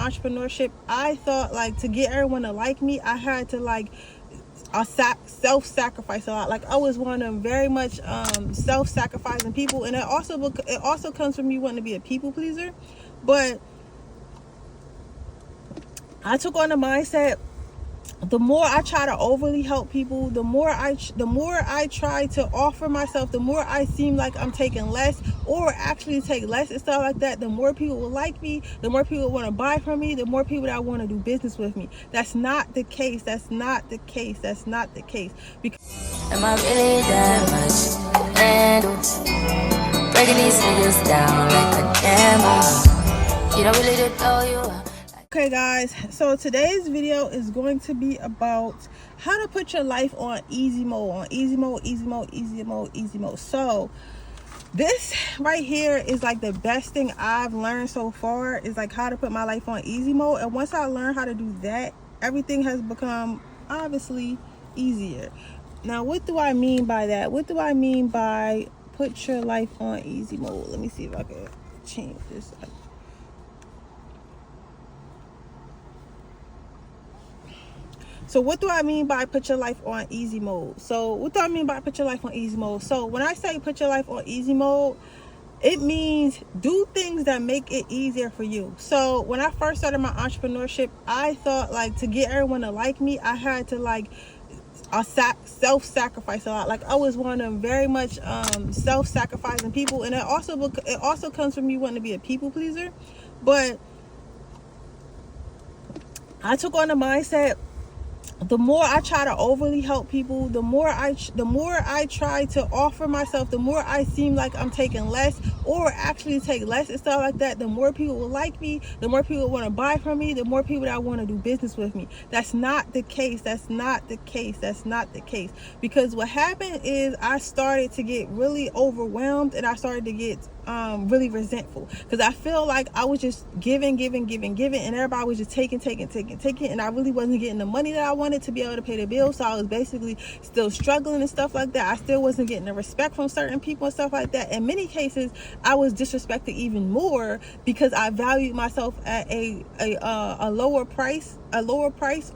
entrepreneurship, I thought like to get everyone to like me, I had to like self-sacrifice a lot. Like I was one of them very much self-sacrificing people, and it also comes from me wanting to be a people pleaser. But I took on the mindset, the more I try to overly help people, the more I try to offer myself, the more I seem like I'm taking less or actually take less and stuff like that, the more people will like me, the more people want to buy from me, the more people that want to do business with me. That's not the case. That's not the case. That's not the case. Because am I really that much? And breaking these niggas down like a camera. You don't really did know you are. Okay guys, so today's video is going to be about how to put your life on easy mode, easy mode. So this right here is like the best thing I've learned so far, is like how to put my life on easy mode. And once I learned how to do that, everything has become obviously easier. Now, what do I mean by that? What do I mean by put your life on easy mode? Let me see if I can change this up. So what do I mean by put your life on easy mode? So what do I mean by put your life on easy mode? So when I say put your life on easy mode, it means do things that make it easier for you. So when I first started my entrepreneurship, I thought like to get everyone to like me, I had to like self-sacrifice a lot. Like I was one of them very much self-sacrificing people, and it also comes from me wanting to be a people pleaser. But I took on the mindset, the more I try to overly help people, the more I try to offer myself, the more I seem like I'm taking less or actually take less and stuff like that, the more people will like me, the more people want to buy from me, the more people that want to do business with me. That's not the case. That's not the case. That's not the case. Because what happened is I started to get really overwhelmed, and I started to get really resentful, because I feel like I was just giving, and everybody was just taking, and I really wasn't getting the money that I wanted to be able to pay the bills. So I was basically still struggling and stuff like that. I still wasn't getting the respect from certain people and stuff like that. In many cases, I was disrespected even more because I valued myself at a lower price,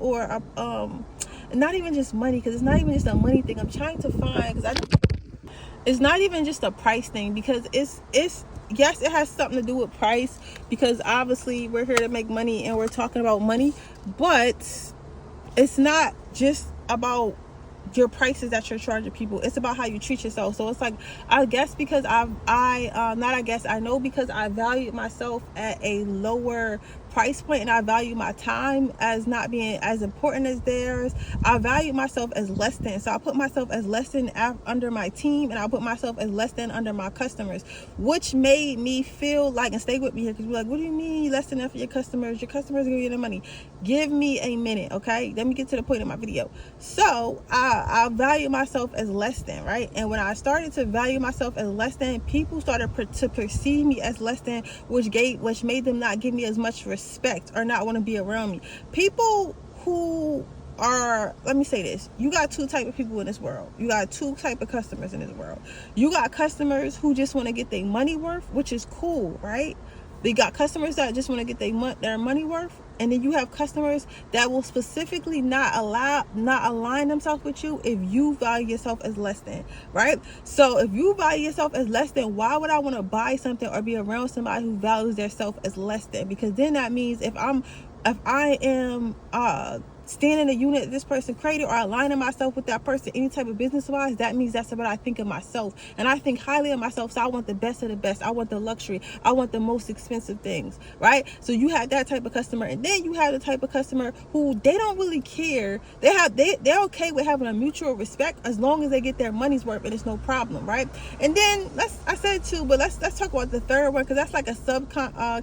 or not even just money, because it's not even just a money thing. I'm trying to find, because it's not even just a price thing, because it's yes, it has something to do with price, because obviously we're here to make money and we're talking about money, but it's not just about your prices that you're charging people. It's about how you treat yourself. So it's like, I guess because I know because I value myself at a lower price point, and I value my time as not being as important as theirs. I value myself as less than. So I put myself as less than under my team, and I put myself as less than under my customers, which made me feel like, and stay with me here, because you're like, what do you mean less than for your customers? Your customers give you the money. Give me a minute, okay? Let me get to the point of my video. So I value myself as less than, right? And when I started to value myself as less than, people started to perceive me as less than, which made them not give me as much respect or not want to be around me. People who are, let me say this, you got two type of people in this world. You got two type of customers in this world. You got customers who just want to get their money worth, which is cool, right? They got customers that just want to get their money worth, and then you have customers that will specifically not align themselves with you if you value yourself as less than, right? So if you value yourself as less than, why would I want to buy something or be around somebody who values their self as less than? Because then that means if I am staying in a unit that this person created, or aligning myself with that person any type of business wise, that means that's what I think of myself, and I think highly of myself. So I want the best of the best. I want the luxury. I want the most expensive things, right? So you have that type of customer, and then you have the type of customer who they don't really care. They're okay with having a mutual respect as long as they get their money's worth, and it's no problem, right? And then let's talk about the third one, because that's like a sub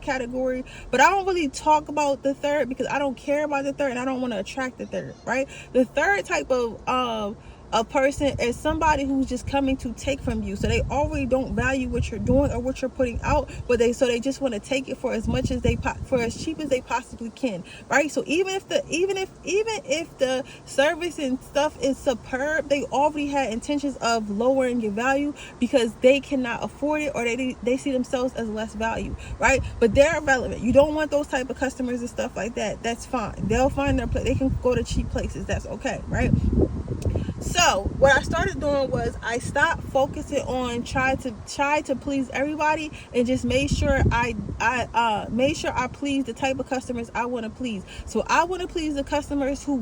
category, but I don't really talk about the third because I don't care about the third, and I don't want to attract the third, right? The third type of a person as somebody who's just coming to take from you. So they already don't value what you're doing or what you're putting out, but they just want to take it for as much as for as cheap as they possibly can, right? So even if the service and stuff is superb, they already had intentions of lowering your value because they cannot afford it, or they see themselves as less value, right? But they're irrelevant. You don't want those type of customers and stuff like that. That's fine. They'll find their place. They can go to cheap places. That's okay, right? So what I started doing was I stopped focusing on try to please everybody, and just made sure I please the type of customers I want to please. So I want to please the customers who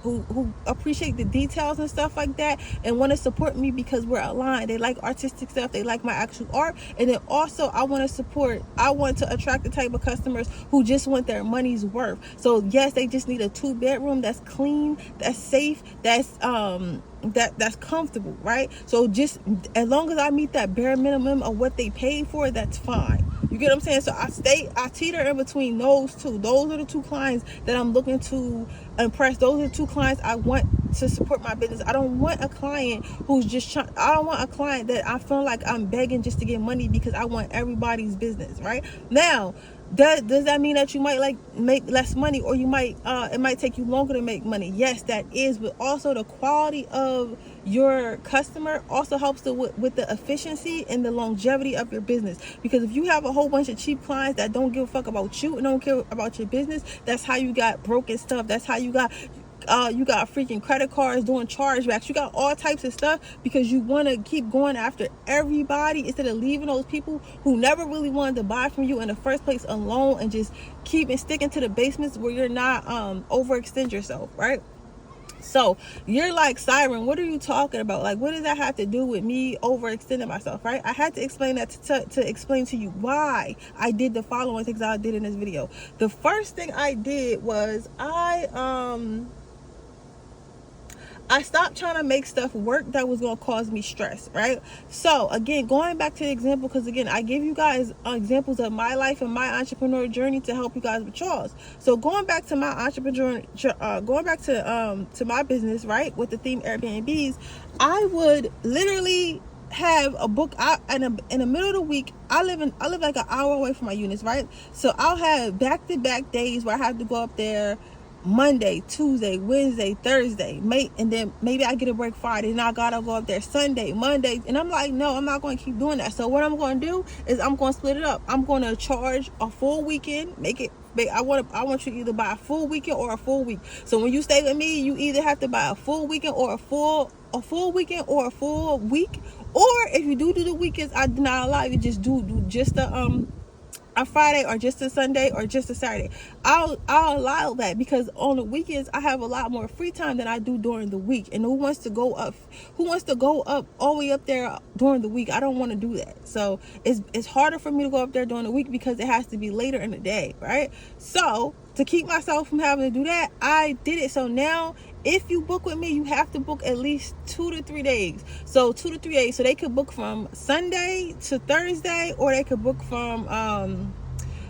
who appreciate the details and stuff like that, and want to support me because we're aligned. They like artistic stuff. They like my actual art. And then also I want to attract the type of customers who just want their money's worth. So yes, they just need a 2-bedroom that's clean, that's safe, that's comfortable, right? So just as long as I meet that bare minimum of what they paid for, that's fine. You get what I'm saying? So I teeter in between those two. Those are the 2 clients that I'm looking to impress. Those are the 2 clients I want to support my business. I don't want a client who's just I don't want a client that I feel like I'm begging just to get money, because I want everybody's business, right? Now, does that mean that you might make less money, or you might it might take you longer to make money? Yes, that is. But also the quality of your customer also helps with the efficiency and the longevity of your business. Because if you have a whole bunch of cheap clients that don't give a fuck about you and don't care about your business, that's how you got broken stuff. That's how you got freaking credit cards doing chargebacks. You got all types of stuff because you want to keep going after everybody instead of leaving those people who never really wanted to buy from you in the first place alone, and just keep sticking to the basements where you're not overextend yourself, right? So you're like, Siren, what are you talking about? Like, what does that have to do with me overextending myself, right? I had to explain that to explain to you why I did the following things I did in this video. The first thing I did was I stopped trying to make stuff work that was going to cause me stress, right? So again, going back to the example, because again, I give you guys examples of my life and my entrepreneur journey to help you guys with yours. So going back to my to my business, right, with the theme Airbnbs, I would literally have a book out in the middle of the week. I live like an hour away from my units, right? So I'll have back-to-back days where I have to go up there Monday, Tuesday, Wednesday, Thursday, and then maybe I get a break Friday, and I gotta go up there Sunday, Monday, and I'm like, no, I'm not going to keep doing that. So what I'm going to do is I'm going to split it up. I'm going to charge a full weekend, I want you to either buy a full weekend or a full week. So when you stay with me, you either have to buy a full weekend or a full weekend or a full week. Or if you do the weekends, I do not allow you to just do just a Friday or just a Sunday or just a Saturday. I'll allow that because on the weekends I have a lot more free time than I do during the week. And who wants to go up all the way up there during the week? I don't want to do that. So it's harder for me to go up there during the week because it has to be later in the day, right? So to keep myself from having to do that, I did it. So now if you book with me, you have to book at least 2 to 3 days. So 2 to 3 days. So they could book from Sunday to Thursday, or they could book from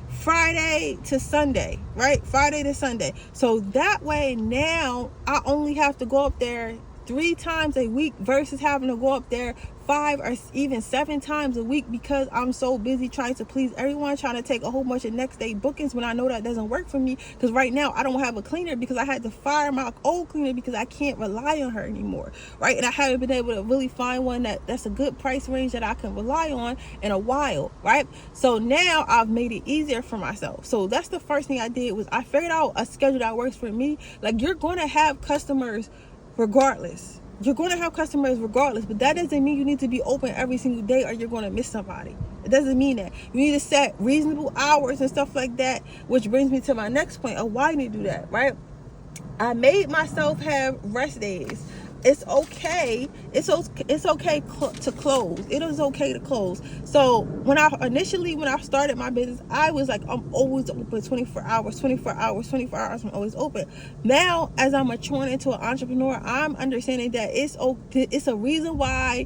Friday to Sunday, right? Friday to Sunday. So that way now I only have to go up there 3 times a week versus having to go up there 5 or even 7 times a week because I'm so busy trying to please everyone, trying to take a whole bunch of next day bookings when I know that doesn't work for me. Because right now I don't have a cleaner because I had to fire my old cleaner because I can't rely on her anymore, right? And I haven't been able to really find one that's a good price range that I can rely on in a while, right? So now I've made it easier for myself. So that's the first thing I did was I figured out a schedule that works for me. Like, you're going to have customers regardless. You're going to have customers regardless, but that doesn't mean you need to be open every single day or you're going to miss somebody. It doesn't mean that. You need to set reasonable hours and stuff like that, which brings me to my next point of why you need to do that, right? I made myself have rest days. It's okay. It's okay to close. It is okay to close. So when I started my business, I was like, I'm always open 24 hours, I'm always open. Now, as I'm maturing into an entrepreneur, I'm understanding that it's a reason why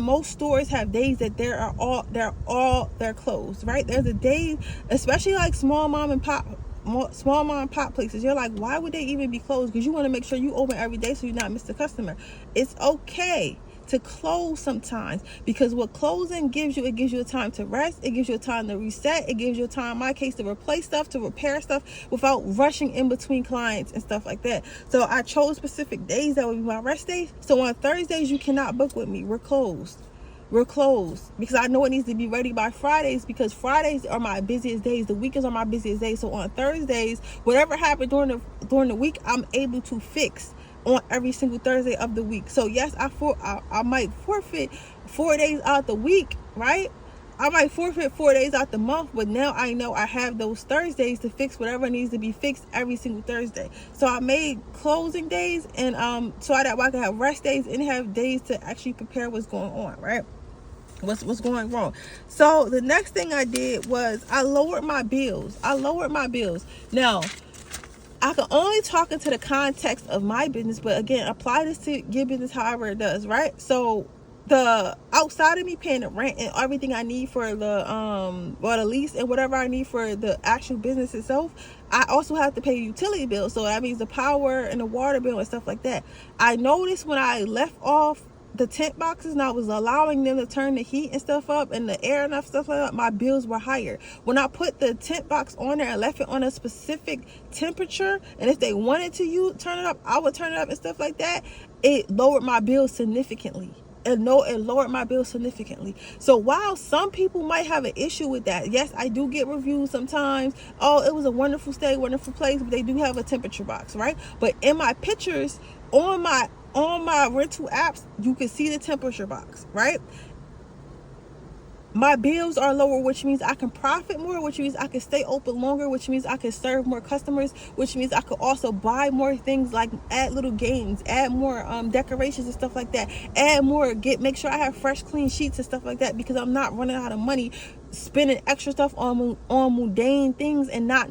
most stores have days that they're closed, right? There's a day, especially like small mom and pop small mom and pop places, you're like, why would they even be closed? Because you want to make sure you open every day so you're not miss a customer. It's okay to close sometimes, because what closing gives you, it gives you a time to rest, it gives you a time to reset, it gives you a time, in my case, to replace stuff, to repair stuff without rushing in between clients and stuff like that. So I chose specific days that would be my rest days. So on Thursdays, you cannot book with me. We're closed because I know it needs to be ready by Fridays, because Fridays are my busiest days, the weekends are my busiest days. So on Thursdays, whatever happened during the week, I'm able to fix on every single Thursday of the week. So yes, I might forfeit 4 days out the week, right? I might forfeit 4 days out the month, but now I know I have those Thursdays to fix whatever needs to be fixed every single Thursday. So I made closing days, and so that I can have rest days and have days to actually prepare what's going on, right? What's going wrong. So the next thing I did was I lowered my bills. Now, I can only talk into the context of my business, but again, apply this to your business however it does, right? So the outside of me paying the rent and everything I need for the lease and whatever I need for the actual business itself, I also have to pay utility bills. So that means the power and the water bill and stuff like that. I noticed when I left off the tent boxes and I was allowing them to turn the heat and stuff up and the air and stuff like that, my bills were higher. When I put the tent box on there and left it on a specific temperature, and if they wanted to turn it up, I would turn it up and stuff like that, it lowered my bills significantly. It lowered my bill significantly. So while some people might have an issue with that, yes, I do get reviews sometimes. Oh, it was a wonderful stay, wonderful place, but they do have a temperature box, right? But in my pictures on my rental apps, you can see the temperature box, right? My bills are lower, which means I can profit more, which means I can stay open longer, which means I can serve more customers, which means I could also buy more things, like add little games, add more decorations and stuff like that, make sure I have fresh, clean sheets and stuff like that, because I'm not running out of money spending extra stuff on mundane things and not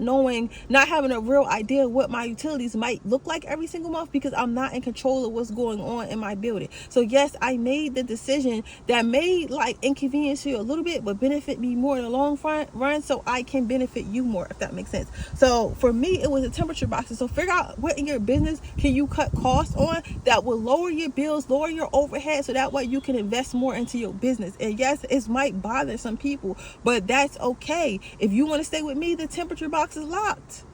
having a real idea what my utilities might look like every single month, because I'm not in control of what's going on in my building. So yes, I made the decision that may inconvenience you a little bit, but benefit me more in the long run, so I can benefit you more, if that makes sense. So for me, it was the temperature boxes. So figure out what in your business can you cut costs on that will lower your bills, lower your overhead, so that way you can invest more into your business. And yes, it might bother some people, but that's okay. If you want to stay with me, the temperature box is locked.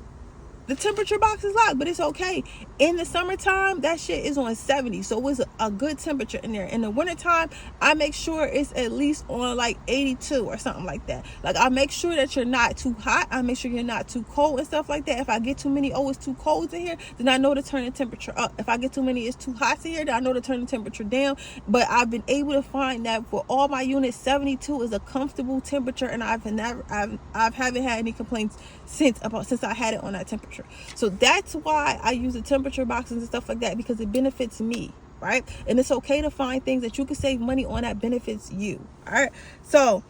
But it's okay. In the summertime, that shit is on 70, so it's a good temperature in there. In the wintertime, I make sure it's at least on 82 or something like that. I make sure that you're not too hot. I make sure you're not too cold and stuff like that. If I get too many, it's too cold in here, then I know to turn the temperature up. If I get too many, it's too hot in here, then I know to turn the temperature down. But I've been able to find that for all my units, 72 is a comfortable temperature, and I haven't had any complaints since I had it on that temperature. So that's why I use the temperature boxes and stuff like that, because it benefits me, right? And it's okay to find things that you can save money on that benefits you. All right. So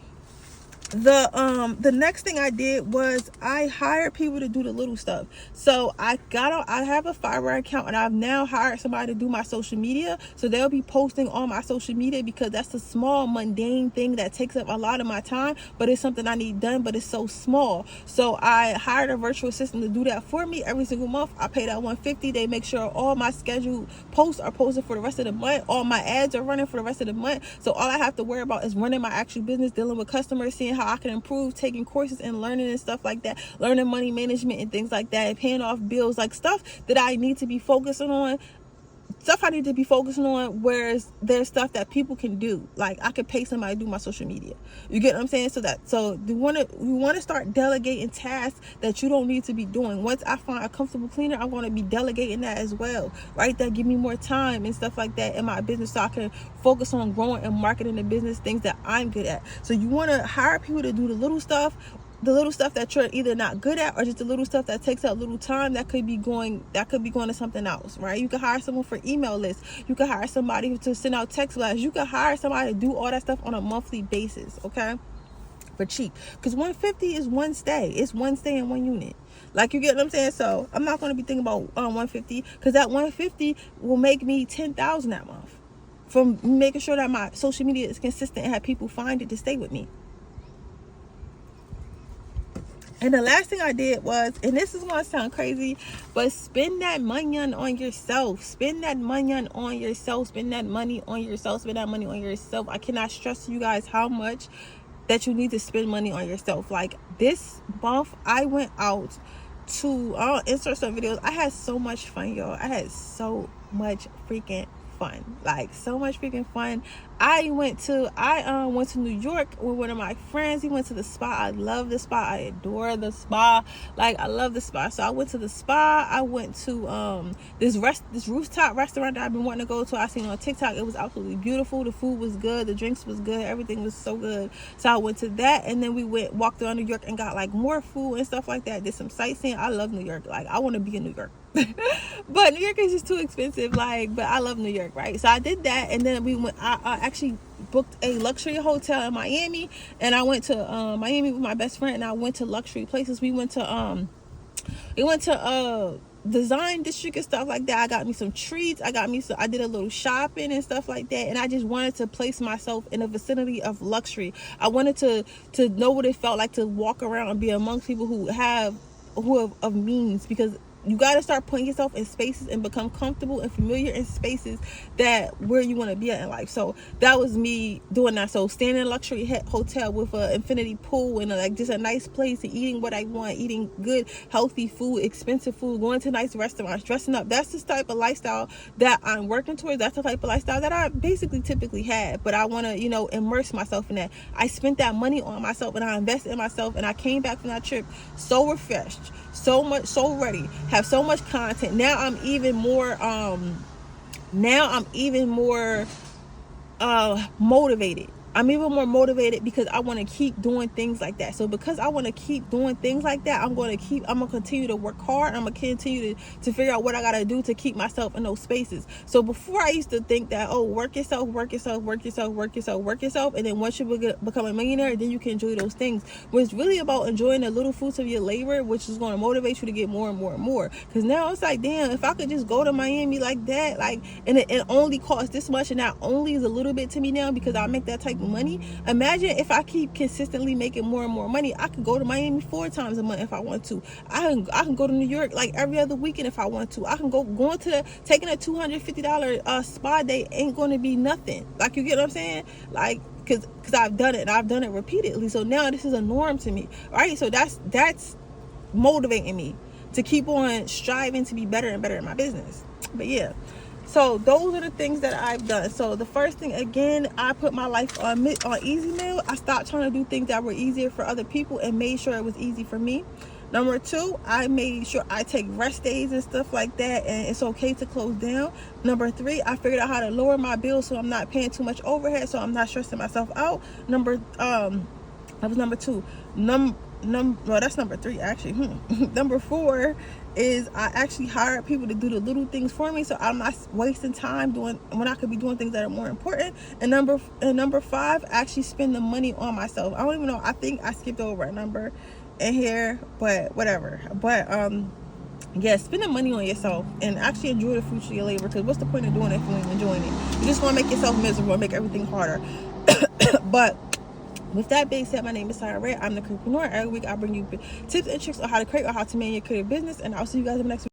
the next thing I did was I hired people to do the little stuff. So I have a Fiverr account, and I've now hired somebody to do my social media. So they'll be posting on my social media, because that's a small mundane thing that takes up a lot of my time, but it's something I need done, but it's so small. So I hired a virtual assistant to do that for me every single month. I pay that $150. They make sure all my scheduled posts are posted for the rest of the month. All my ads are running for the rest of the month. So all I have to worry about is running my actual business, dealing with customers, seeing how I can improve, taking courses and learning and stuff like that, learning money management and things like that, and paying off bills, stuff that I need to be focusing on. Whereas there's stuff that people can do. I could pay somebody to do my social media. You get what I'm saying? So we want to start delegating tasks that you don't need to be doing. Once I find a comfortable cleaner, I want to be delegating that as well, right? That give me more time and stuff like that in my business, so I can focus on growing and marketing the business, things that I'm good at. So you want to hire people to do the little stuff that you're either not good at, or just the little stuff that takes up little time that could be going to something else, right? You could hire someone for email lists. You could hire somebody to send out text blasts. You could hire somebody to do all that stuff on a monthly basis, okay? For cheap. Because $150 is one stay. It's one stay in one unit. You get what I'm saying? So I'm not going to be thinking about $150, because that $150 will make me $10,000 that month from making sure that my social media is consistent and have people find it to stay with me. And the last thing I did was, and this is going to sound crazy, but spend that money on yourself. Spend that money on yourself. Spend that money on yourself. Spend that money on yourself. I cannot stress to you guys how much that you need to spend money on yourself. Like this month, I went out to, I'll insert some videos. I had so much fun, y'all. I had so much freaking fun. Like so much freaking fun. I went to New York with one of my friends. He went to the spa. I love the spa. I adore the spa. Like I love the spa. So I went to the spa. I went to this rooftop restaurant that I've been wanting to go to. I seen on TikTok. It was absolutely beautiful. The food was good. The drinks was good. Everything was so good. So I went to that, and then we walked around New York and got like more food and stuff like that. Did some sightseeing. I love New York. Like I want to be in New York. But New York is just too expensive. Like, but I love New York, right? So I did that, and then we went. I actually booked a luxury hotel in Miami, and I went to Miami with my best friend, and I went to luxury places. We went to Design District and stuff like that. I got me some treats. I did a little shopping and stuff like that, and I just wanted to place myself in a vicinity of luxury. I wanted to know what it felt like to walk around and be amongst people who have of means, because you got to start putting yourself in spaces and become comfortable and familiar in spaces that where you want to be at in life. So that was me doing that. So staying in a luxury hotel with an infinity pool and like just a nice place, and eating what I want, eating good healthy food, expensive food, going to nice restaurants, dressing up. That's the type of lifestyle that I'm working towards. That's the type of lifestyle that I basically typically had, but I want to immerse myself in that. I spent that money on myself, and I invested in myself, and I came back from that trip so refreshed, so ready, have so much content. Now I'm even more motivated. I'm even more motivated because I want to keep doing things like that. So because I want to keep doing things like that, I'm going to continue to work hard. I'm going to continue to figure out what I got to do to keep myself in those spaces. So before I used to think that, work yourself. And then once you become a millionaire, then you can enjoy those things. But it's really about enjoying the little fruits of your labor, which is going to motivate you to get more and more and more. Because now it's like, damn, if I could just go to Miami like that, like, and it only costs this much, and not only is a little bit to me now because I make that type of money. Imagine if I keep consistently making more and more money. I could go to Miami 4 times a month if I want to. I can go to New York like every other weekend if I want to. I can taking a $250 spa day ain't going to be nothing. Like, you get what I'm saying? Like, because I've done it, and I've done it repeatedly. So now this is a norm to me, right? So that's motivating me to keep on striving to be better and better in my business. But yeah, so those are the things that I've done. So the first thing, again, I put my life on easy mode. I stopped trying to do things that were easier for other people and made sure it was easy for me. Number 2, I made sure I take rest days and stuff like that, and it's okay to close down. Number 3, I figured out how to lower my bills so I'm not paying too much overhead, so I'm not stressing myself out. That was number 2. That's number 3 actually. Number 4 is I actually hired people to do the little things for me, so I'm not wasting time when I could be doing things that are more important. And number 5, I actually spend the money on myself. I don't even know, I think I skipped over a number in here, but whatever. But yeah, spend the money on yourself and actually enjoy the fruits of your labor, because what's the point of doing it if you ain't enjoying it? You just want to make yourself miserable and make everything harder. But with that being said, my name is sirenredd. I'm the Creepreneur. Every week I bring you tips and tricks on how to create or how to manage your creative business, and I'll see you guys in the next week.